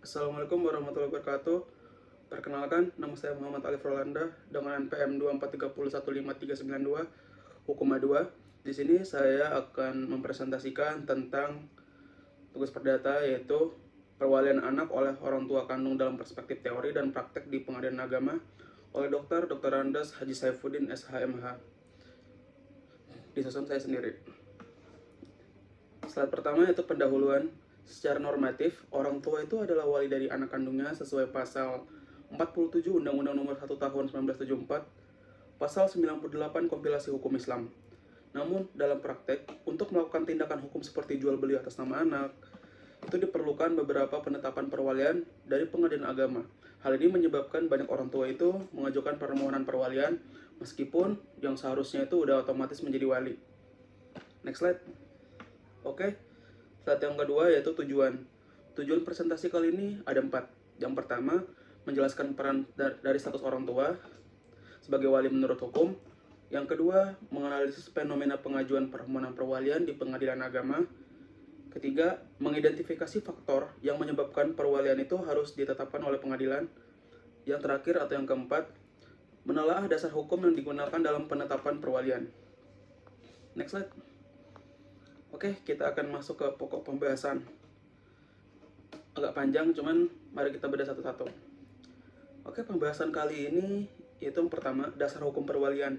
Assalamualaikum warahmatullahi wabarakatuh. Perkenalkan, nama saya Muhammad Alif Rolanda dengan NPM 243015392 Hukum A2. Di sini saya akan mempresentasikan tentang tugas perdata, yaitu perwalian anak oleh orang tua kandung dalam perspektif teori dan praktek di pengadilan agama oleh Dr. Andes Haji Saifuddin SHMH. Disusun saya sendiri. Slide pertama yaitu pendahuluan. Secara normatif, orang tua itu adalah wali dari anak kandungnya sesuai pasal 47 Undang-Undang Nomor 1 Tahun 1974, pasal 98 Kompilasi Hukum Islam. Namun, dalam praktek, untuk melakukan tindakan hukum seperti jual beli atas nama anak, itu diperlukan beberapa penetapan perwalian dari pengadilan agama. Hal ini menyebabkan banyak orang tua itu mengajukan permohonan perwalian, meskipun yang seharusnya itu udah otomatis menjadi wali. Next slide. Oke, slide yang kedua yaitu tujuan. Tujuan presentasi kali ini ada 4. Yang pertama, menjelaskan peran dari status orang tua sebagai wali menurut hukum. Yang kedua, menganalisis fenomena pengajuan permohonan perwalian di pengadilan agama. Ketiga, mengidentifikasi faktor yang menyebabkan perwalian itu harus ditetapkan oleh pengadilan. Yang terakhir atau yang keempat, menelaah dasar hukum yang digunakan dalam penetapan perwalian. Next slide. Oke, kita akan masuk ke pokok pembahasan. Agak panjang, cuman mari kita bedah satu-satu. Oke, pembahasan kali ini yaitu yang pertama, dasar hukum perwalian.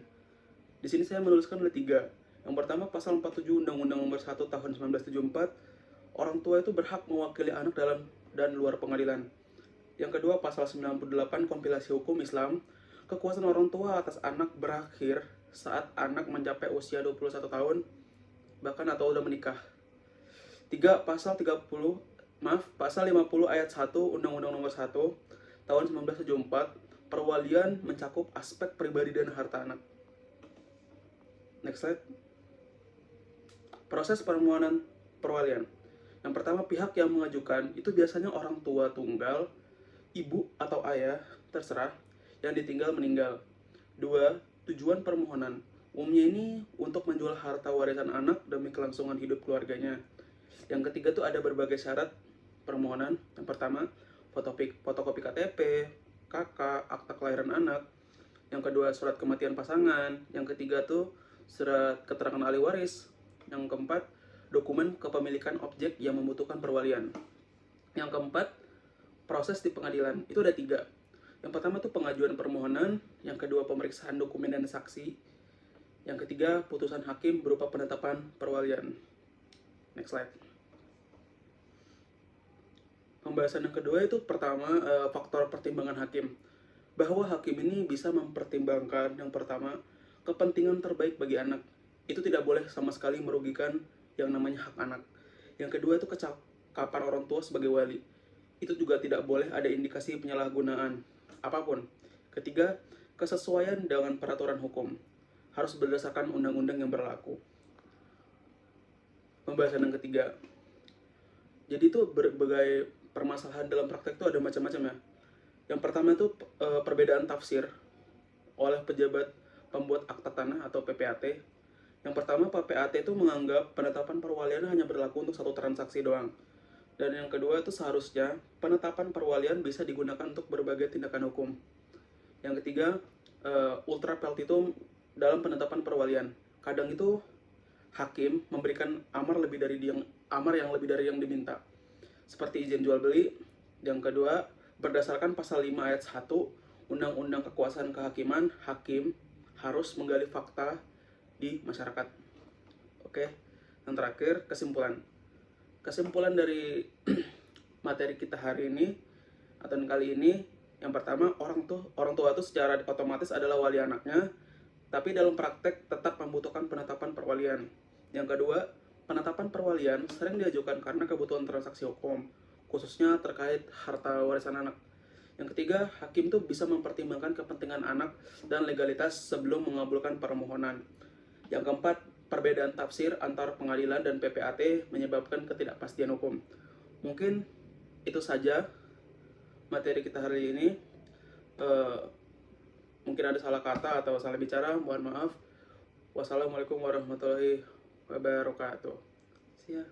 Di sini saya menuliskan ada 3. Yang pertama, pasal 47 Undang-Undang Nomor 1 Tahun 1974, orang tua itu berhak mewakili anak dalam dan luar pengadilan. Yang kedua, pasal 98 Kompilasi Hukum Islam, kekuasaan orang tua atas anak berakhir saat anak mencapai usia 21 tahun bahkan atau udah menikah. 3. Pasal 50 ayat 1 Undang-Undang Nomor 1 Tahun 1974, perwalian mencakup aspek pribadi dan harta anak. Next slide. Proses permohonan perwalian. Yang pertama, pihak yang mengajukan itu biasanya orang tua tunggal, ibu atau ayah, terserah, yang ditinggal meninggal. 2. Tujuan permohonan. Umumnya ini untuk menjual harta warisan anak demi kelangsungan hidup keluarganya. Yang ketiga tuh ada berbagai syarat permohonan. Yang pertama, fotokopi KTP, KK, akta kelahiran anak. Yang kedua, surat kematian pasangan. Yang ketiga tuh surat keterangan ahli waris. Yang keempat, dokumen kepemilikan objek yang membutuhkan perwalian. Yang keempat, proses di pengadilan. Itu ada 3. Yang pertama tuh pengajuan permohonan. Yang kedua, pemeriksaan dokumen dan saksi. Yang ketiga, putusan hakim berupa penetapan perwalian. Next slide. Pembahasan yang kedua itu pertama, faktor pertimbangan hakim. Bahwa hakim ini bisa mempertimbangkan yang pertama, kepentingan terbaik bagi anak. Itu tidak boleh sama sekali merugikan yang namanya hak anak. Yang kedua itu kecakapan orang tua sebagai wali. Itu juga tidak boleh ada indikasi penyalahgunaan apapun. Ketiga, kesesuaian dengan peraturan hukum. Harus berdasarkan undang-undang yang berlaku. Pembahasan yang ketiga. Jadi itu berbagai permasalahan dalam praktek itu ada macam-macam ya. Yang pertama itu perbedaan tafsir oleh pejabat pembuat akta tanah atau PPAT. Yang pertama, PPAT itu menganggap penetapan perwalian hanya berlaku untuk satu transaksi doang. Dan yang kedua itu seharusnya penetapan perwalian bisa digunakan untuk berbagai tindakan hukum. Yang ketiga, ultra peltitum dalam penetapan perwalian. Kadang itu hakim memberikan amar yang lebih dari yang diminta. Seperti izin jual beli. Yang kedua, berdasarkan pasal 5 ayat 1 Undang-Undang Kekuasaan Kehakiman, hakim harus menggali fakta di masyarakat. Oke. Yang terakhir, kesimpulan. Kesimpulan dari materi kita hari ini atau kali ini, yang pertama, orang tua itu secara otomatis adalah wali anaknya, tapi dalam praktek tetap membutuhkan penetapan perwalian. Yang kedua, penetapan perwalian sering diajukan karena kebutuhan transaksi hukum, khususnya terkait harta warisan anak. Yang ketiga, hakim tuh bisa mempertimbangkan kepentingan anak dan legalitas sebelum mengabulkan permohonan. Yang keempat, perbedaan tafsir antar pengadilan dan PPAT menyebabkan ketidakpastian hukum. Mungkin itu saja materi kita hari ini. Mungkin ada salah kata atau salah bicara, mohon maaf. Wassalamualaikum warahmatullahi wabarakatuh. See ya.